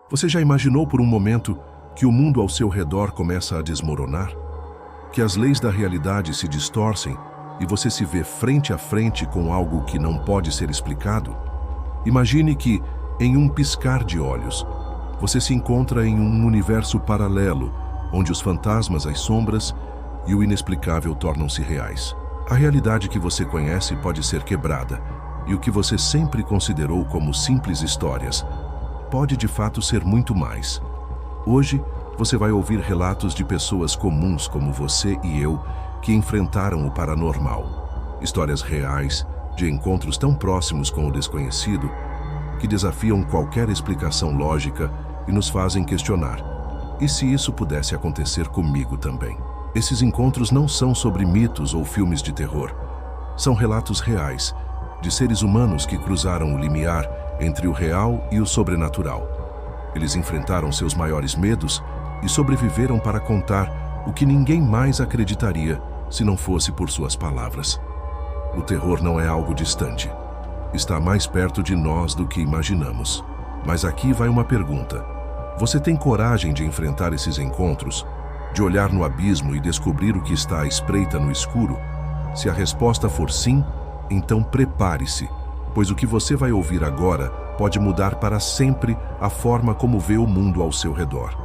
Você já imaginou por um momento que o mundo ao seu redor começa a desmoronar? Que as leis da realidade se distorcem e você se vê frente a frente com algo que não pode ser explicado? Imagine que, em um piscar de olhos, você se encontra em um universo paralelo, onde os fantasmas, as sombras e o inexplicável tornam-se reais. A realidade que você conhece pode ser quebrada, e o que você sempre considerou como simples histórias pode de fato ser muito mais. Hoje, você vai ouvir relatos de pessoas comuns como você e eu que enfrentaram o paranormal. Histórias reais, de encontros tão próximos com o desconhecido, que desafiam qualquer explicação lógica e nos fazem questionar: e se isso pudesse acontecer comigo também? Esses encontros não são sobre mitos ou filmes de terror. São relatos reais, de seres humanos que cruzaram o limiar entre o real e o sobrenatural. Eles enfrentaram seus maiores medos e sobreviveram para contar o que ninguém mais acreditaria se não fosse por suas palavras. O terror não é algo distante. Está mais perto de nós do que imaginamos. Mas aqui vai uma pergunta. Você tem coragem de enfrentar esses encontros? De olhar no abismo e descobrir o que está à espreita no escuro? Se a resposta for sim, então prepare-se, pois o que você vai ouvir agora pode mudar para sempre a forma como vê o mundo ao seu redor.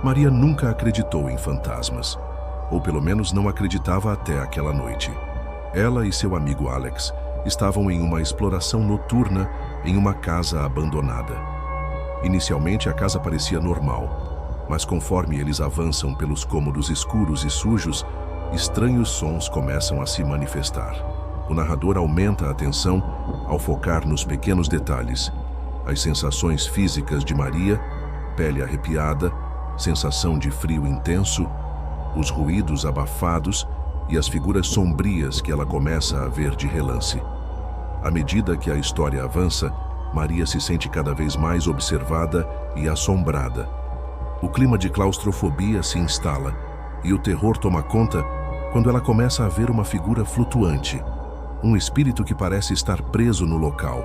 Maria nunca acreditou em fantasmas, ou pelo menos não acreditava até aquela noite. Ela e seu amigo Alex estavam em uma exploração noturna em uma casa abandonada. Inicialmente a casa parecia normal, mas conforme eles avançam pelos cômodos escuros e sujos, estranhos sons começam a se manifestar. O narrador aumenta a atenção ao focar nos pequenos detalhes: as sensações físicas de Maria, pele arrepiada, sensação de frio intenso, os ruídos abafados e as figuras sombrias que ela começa a ver de relance. À medida que a história avança, Maria se sente cada vez mais observada e assombrada. O clima de claustrofobia se instala e o terror toma conta quando ela começa a ver uma figura flutuante, um espírito que parece estar preso no local.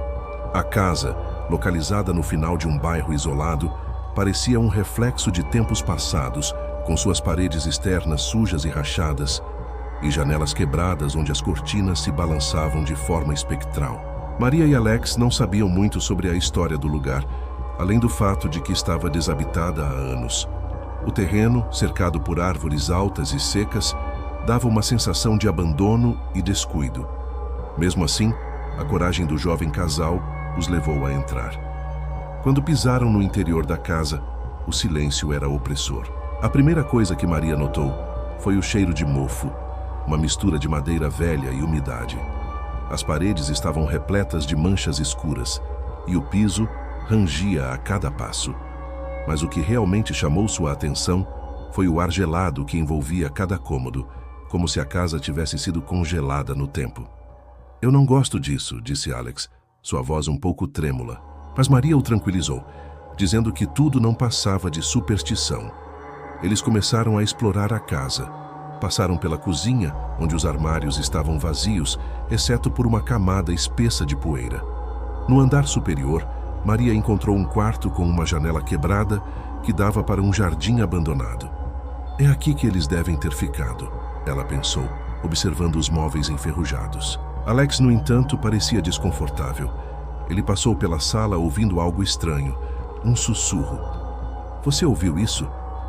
A casa, localizada no final de um bairro isolado, parecia um reflexo de tempos passados, com suas paredes externas sujas e rachadas, e janelas quebradas onde as cortinas se balançavam de forma espectral. Maria e Alex não sabiam muito sobre a história do lugar, além do fato de que estava desabitada há anos. O terreno, cercado por árvores altas e secas, dava uma sensação de abandono e descuido. Mesmo assim, a coragem do jovem casal os levou a entrar. Quando pisaram no interior da casa, o silêncio era opressor. A primeira coisa que Maria notou foi o cheiro de mofo, uma mistura de madeira velha e umidade. As paredes estavam repletas de manchas escuras e o piso rangia a cada passo. Mas o que realmente chamou sua atenção foi o ar gelado que envolvia cada cômodo, como se a casa tivesse sido congelada no tempo. "Eu não gosto disso", disse Alex, sua voz um pouco trêmula. Mas Maria o tranquilizou, dizendo que tudo não passava de superstição. Eles começaram a explorar a casa. Passaram pela cozinha, onde os armários estavam vazios, exceto por uma camada espessa de poeira. No andar superior, Maria encontrou um quarto com uma janela quebrada que dava para um jardim abandonado. "É aqui que eles devem ter ficado", ela pensou, observando os móveis enferrujados. Alex, no entanto, parecia desconfortável. Ele passou pela sala ouvindo algo estranho, um sussurro. "Você ouviu isso?",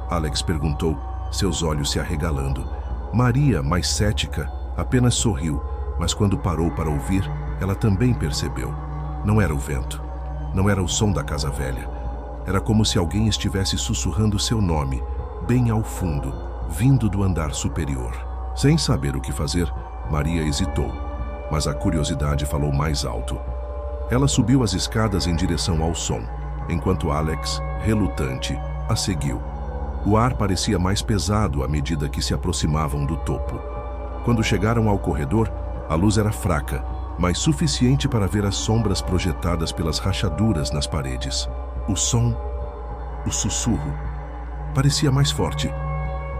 Alex perguntou, seus olhos se arregalando. Maria, mais cética, apenas sorriu, mas quando parou para ouvir, ela também percebeu. Não era o vento, não era o som da casa velha. Era como se alguém estivesse sussurrando seu nome, bem ao fundo, vindo do andar superior. Sem saber o que fazer, Maria hesitou, mas a curiosidade falou mais alto. Ela subiu as escadas em direção ao som, enquanto Alex, relutante, a seguiu. O ar parecia mais pesado à medida que se aproximavam do topo. Quando chegaram ao corredor, a luz era fraca, mas suficiente para ver as sombras projetadas pelas rachaduras nas paredes. O som, o sussurro, parecia mais forte.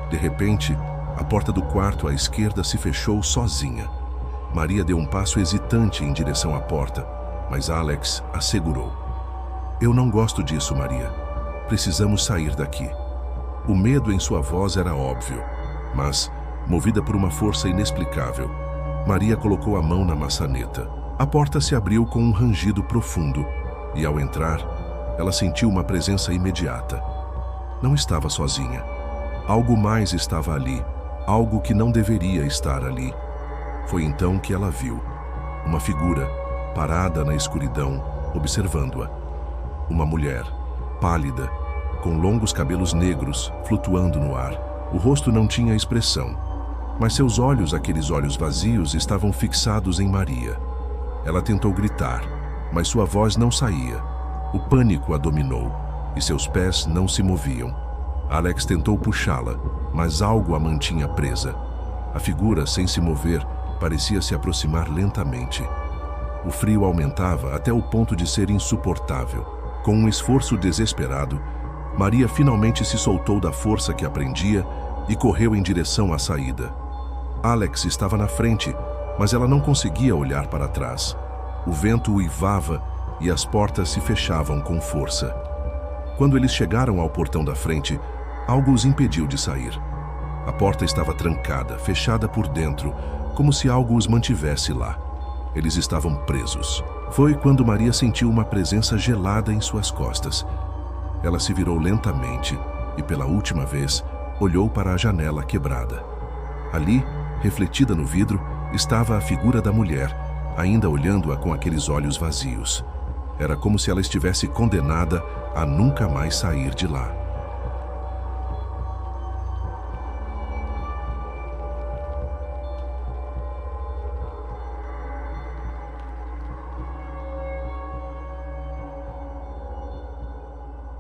De repente, a porta do quarto à esquerda se fechou sozinha. Maria deu um passo hesitante em direção à porta, mas Alex a segurou. Eu não gosto disso, Maria. Precisamos sair daqui. O medo em sua voz era óbvio, mas, movida por uma força inexplicável, Maria colocou a mão na maçaneta. A porta se abriu com um rangido profundo e, ao entrar, ela sentiu uma presença imediata. Não estava sozinha. Algo mais estava ali, algo que não deveria estar ali. Foi então que ela viu uma figura parada na escuridão, observando-a. Uma mulher, pálida, com longos cabelos negros flutuando no ar. O rosto não tinha expressão, mas seus olhos, aqueles olhos vazios, estavam fixados em Maria. Ela tentou gritar, mas sua voz não saía. O pânico a dominou e seus pés não se moviam. Alex tentou puxá-la, mas algo a mantinha presa. A figura, sem se mover, parecia se aproximar lentamente. O frio aumentava até o ponto de ser insuportável. Com um esforço desesperado, Maria finalmente se soltou da força que a prendia e correu em direção à saída. Alex estava na frente, mas ela não conseguia olhar para trás. O vento uivava e as portas se fechavam com força. Quando eles chegaram ao portão da frente, algo os impediu de sair. A porta estava trancada, fechada por dentro, como se algo os mantivesse lá. Eles estavam presos. Foi quando Maria sentiu uma presença gelada em suas costas. Ela se virou lentamente e, pela última vez, olhou para a janela quebrada. Ali, refletida no vidro, estava a figura da mulher, ainda olhando-a com aqueles olhos vazios. Era como se ela estivesse condenada a nunca mais sair de lá.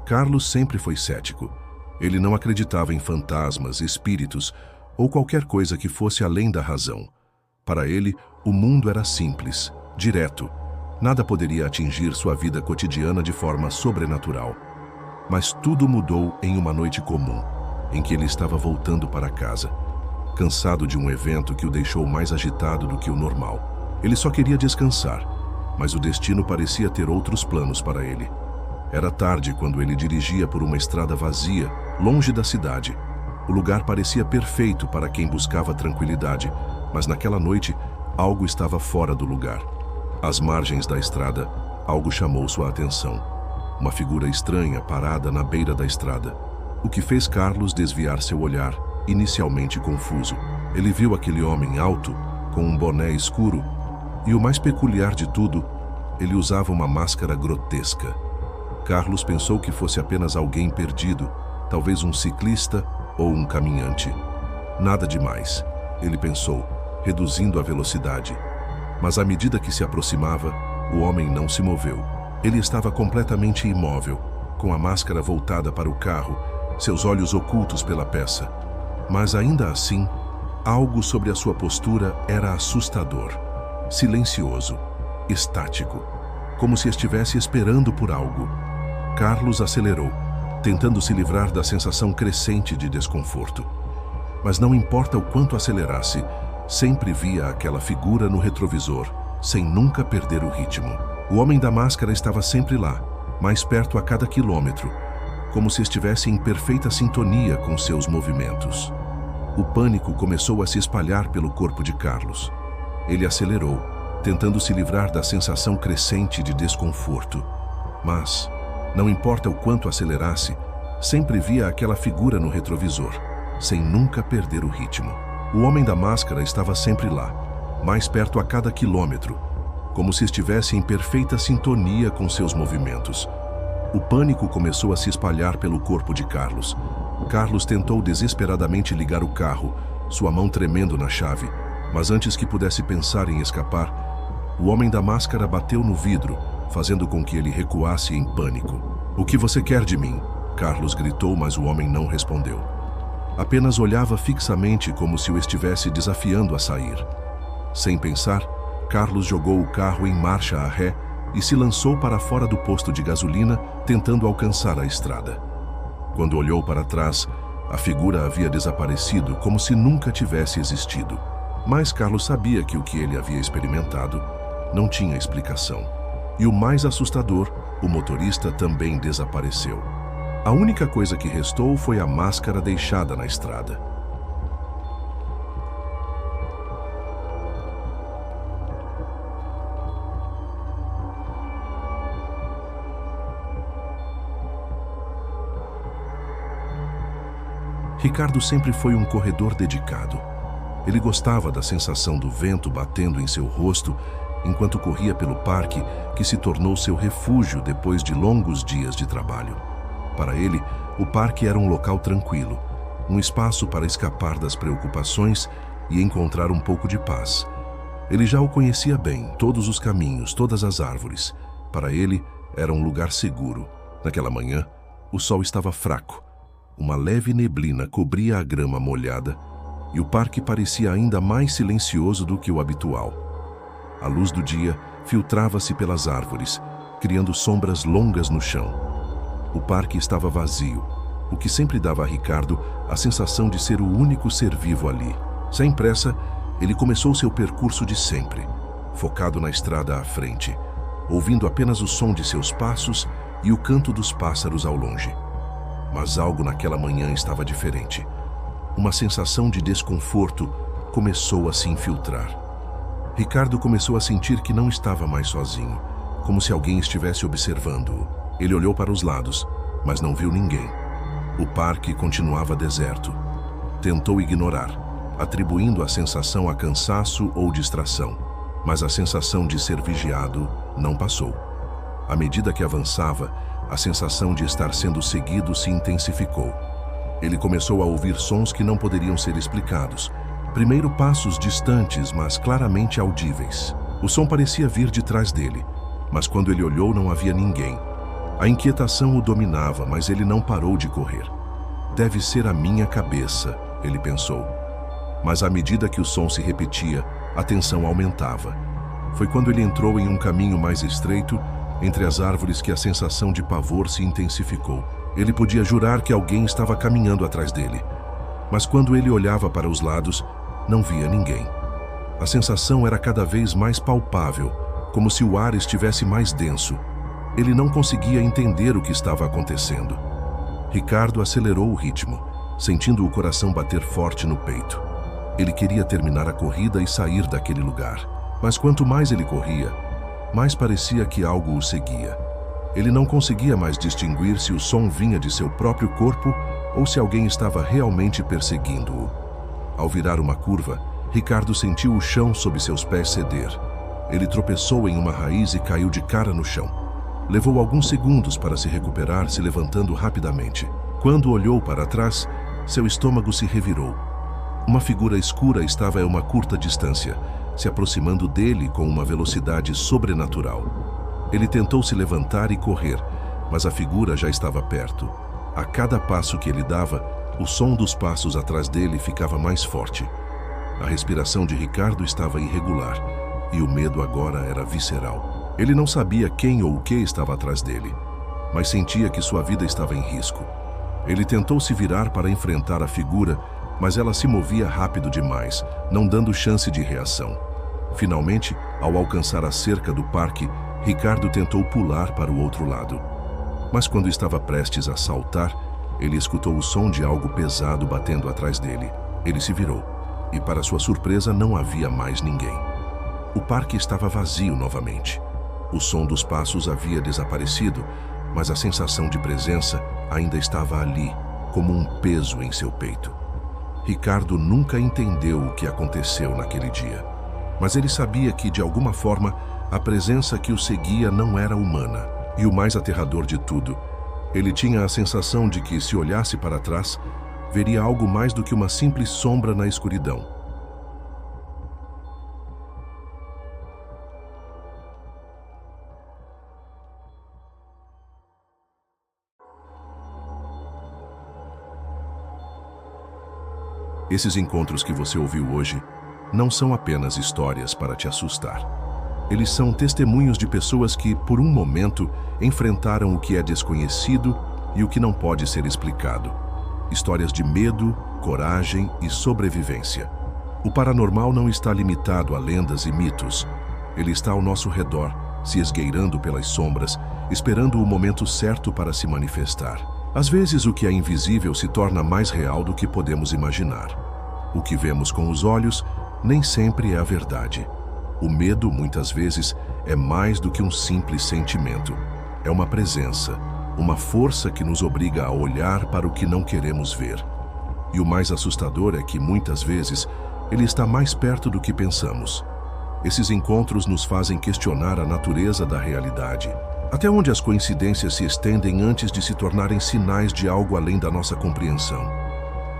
Carlos sempre foi cético. Ele não acreditava em fantasmas, espíritos ou qualquer coisa que fosse além da razão. Para ele, o mundo era simples, direto. Nada poderia atingir sua vida cotidiana de forma sobrenatural. Mas tudo mudou em uma noite comum, em que ele estava voltando para casa, cansado de um evento que o deixou mais agitado do que o normal. Ele só queria descansar, mas o destino parecia ter outros planos para ele. Era tarde quando ele dirigia por uma estrada vazia, longe da cidade. O lugar parecia perfeito para quem buscava tranquilidade, mas naquela noite, algo estava fora do lugar. Às margens da estrada, algo chamou sua atenção. Uma figura estranha parada na beira da estrada, o que fez Carlos desviar seu olhar, inicialmente confuso. Ele viu aquele homem alto, com um boné escuro, e o mais peculiar de tudo, ele usava uma máscara grotesca. Carlos pensou que fosse apenas alguém perdido, talvez um ciclista ou um caminhante. Nada demais, ele pensou, reduzindo a velocidade. Mas à medida que se aproximava, o homem não se moveu. Ele estava completamente imóvel, com a máscara voltada para o carro, seus olhos ocultos pela peça. Mas ainda assim, algo sobre a sua postura era assustador, silencioso, estático, como se estivesse esperando por algo. Carlos acelerou, tentando se livrar da sensação crescente de desconforto. Mas não importa o quanto acelerasse, sempre via aquela figura no retrovisor, sem nunca perder o ritmo. O homem da máscara estava sempre lá, mais perto a cada quilômetro, como se estivesse em perfeita sintonia com seus movimentos. O pânico começou a se espalhar pelo corpo de Carlos. Ele acelerou, tentando se livrar da sensação crescente de desconforto. Mas, não importa o quanto acelerasse, sempre via aquela figura no retrovisor, sem nunca perder o ritmo. O homem da máscara estava sempre lá, mais perto a cada quilômetro, como se estivesse em perfeita sintonia com seus movimentos. O pânico começou a se espalhar pelo corpo de Carlos. Carlos tentou desesperadamente ligar o carro, sua mão tremendo na chave, mas antes que pudesse pensar em escapar, o homem da máscara bateu no vidro, fazendo com que ele recuasse em pânico. "O que você quer de mim?" Carlos gritou, mas o homem não respondeu. Apenas olhava fixamente como se o estivesse desafiando a sair. Sem pensar, Carlos jogou o carro em marcha a ré e se lançou para fora do posto de gasolina, tentando alcançar a estrada. Quando olhou para trás, a figura havia desaparecido como se nunca tivesse existido. Mas Carlos sabia que o que ele havia experimentado não tinha explicação. E o mais assustador, o motorista também desapareceu. A única coisa que restou foi a máscara deixada na estrada. Ricardo sempre foi um corredor dedicado. Ele gostava da sensação do vento batendo em seu rosto enquanto corria pelo parque, que se tornou seu refúgio depois de longos dias de trabalho. Para ele, o parque era um local tranquilo, um espaço para escapar das preocupações e encontrar um pouco de paz. Ele já o conhecia bem, todos os caminhos, todas as árvores. Para ele, era um lugar seguro. Naquela manhã, o sol estava fraco. Uma leve neblina cobria a grama molhada e o parque parecia ainda mais silencioso do que o habitual. A luz do dia filtrava-se pelas árvores, criando sombras longas no chão. O parque estava vazio, o que sempre dava a Ricardo a sensação de ser o único ser vivo ali. Sem pressa, ele começou seu percurso de sempre, focado na estrada à frente, ouvindo apenas o som de seus passos e o canto dos pássaros ao longe. Mas algo naquela manhã estava diferente. Uma sensação de desconforto começou a se infiltrar. Ricardo começou a sentir que não estava mais sozinho, como se alguém estivesse observando-o. Ele olhou para os lados, mas não viu ninguém. O parque continuava deserto. Tentou ignorar, atribuindo a sensação a cansaço ou distração, mas a sensação de ser vigiado não passou. À medida que avançava, a sensação de estar sendo seguido se intensificou. Ele começou a ouvir sons que não poderiam ser explicados. Primeiro passos distantes, mas claramente audíveis. O som parecia vir de trás dele, mas quando ele olhou não havia ninguém. A inquietação o dominava, mas ele não parou de correr. Deve ser a minha cabeça, ele pensou. Mas à medida que o som se repetia, a tensão aumentava. Foi quando ele entrou em um caminho mais estreito, entre as árvores, que a sensação de pavor se intensificou. Ele podia jurar que alguém estava caminhando atrás dele. Mas quando ele olhava para os lados, não via ninguém. A sensação era cada vez mais palpável, como se o ar estivesse mais denso. Ele não conseguia entender o que estava acontecendo. Ricardo acelerou o ritmo, sentindo o coração bater forte no peito. Ele queria terminar a corrida e sair daquele lugar. Mas quanto mais ele corria, mais parecia que algo o seguia. Ele não conseguia mais distinguir se o som vinha de seu próprio corpo ou se alguém estava realmente perseguindo-o. Ao virar uma curva, Ricardo sentiu o chão sob seus pés ceder. Ele tropeçou em uma raiz e caiu de cara no chão. Levou alguns segundos para se recuperar, se levantando rapidamente. Quando olhou para trás, seu estômago se revirou. Uma figura escura estava a uma curta distância, se aproximando dele com uma velocidade sobrenatural. Ele tentou se levantar e correr, mas a figura já estava perto. A cada passo que ele dava, o som dos passos atrás dele ficava mais forte. A respiração de Ricardo estava irregular, e o medo agora era visceral. Ele não sabia quem ou o que estava atrás dele, mas sentia que sua vida estava em risco. Ele tentou se virar para enfrentar a figura, mas ela se movia rápido demais, não dando chance de reação. Finalmente, ao alcançar a cerca do parque, Ricardo tentou pular para o outro lado. Mas quando estava prestes a saltar, ele escutou o som de algo pesado batendo atrás dele. Ele se virou, e para sua surpresa não havia mais ninguém. O parque estava vazio novamente. O som dos passos havia desaparecido, mas a sensação de presença ainda estava ali, como um peso em seu peito. Ricardo nunca entendeu o que aconteceu naquele dia, mas ele sabia que, de alguma forma, a presença que o seguia não era humana. E o mais aterrador de tudo, ele tinha a sensação de que, se olhasse para trás, veria algo mais do que uma simples sombra na escuridão. Esses encontros que você ouviu hoje não são apenas histórias para te assustar. Eles são testemunhos de pessoas que, por um momento, enfrentaram o que é desconhecido e o que não pode ser explicado. Histórias de medo, coragem e sobrevivência. O paranormal não está limitado a lendas e mitos. Ele está ao nosso redor, se esgueirando pelas sombras, esperando o momento certo para se manifestar. Às vezes, o que é invisível se torna mais real do que podemos imaginar. O que vemos com os olhos nem sempre é a verdade. O medo, muitas vezes, é mais do que um simples sentimento. É uma presença, uma força que nos obriga a olhar para o que não queremos ver. E o mais assustador é que, muitas vezes, ele está mais perto do que pensamos. Esses encontros nos fazem questionar a natureza da realidade. Até onde as coincidências se estendem antes de se tornarem sinais de algo além da nossa compreensão?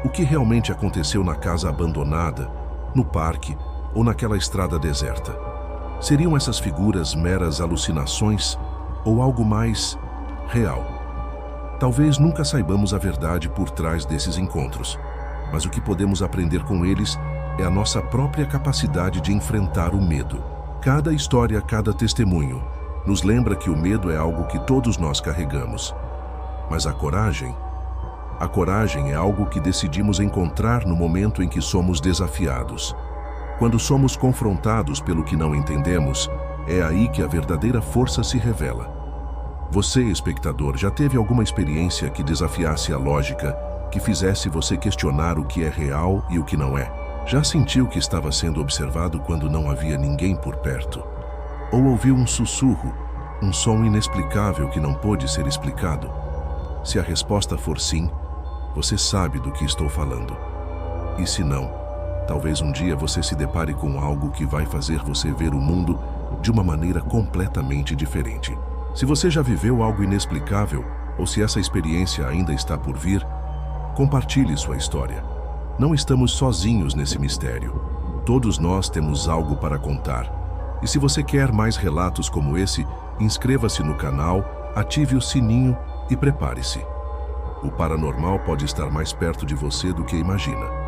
O que realmente aconteceu na casa abandonada, no parque ou naquela estrada deserta? Seriam essas figuras meras alucinações ou algo mais real? Talvez nunca saibamos a verdade por trás desses encontros, mas o que podemos aprender com eles é a nossa própria capacidade de enfrentar o medo. Cada história, cada testemunho, nos lembra que o medo é algo que todos nós carregamos. Mas a coragem é algo que decidimos encontrar no momento em que somos desafiados. Quando somos confrontados pelo que não entendemos, é aí que a verdadeira força se revela. Você, espectador, já teve alguma experiência que desafiasse a lógica, que fizesse você questionar o que é real e o que não é? Já sentiu que estava sendo observado quando não havia ninguém por perto? Ou ouviu um sussurro, um som inexplicável que não pôde ser explicado? Se a resposta for sim, você sabe do que estou falando. E se não, talvez um dia você se depare com algo que vai fazer você ver o mundo de uma maneira completamente diferente. Se você já viveu algo inexplicável, ou se essa experiência ainda está por vir, compartilhe sua história. Não estamos sozinhos nesse mistério. Todos nós temos algo para contar. E se você quer mais relatos como esse, inscreva-se no canal, ative o sininho e prepare-se. O paranormal pode estar mais perto de você do que imagina.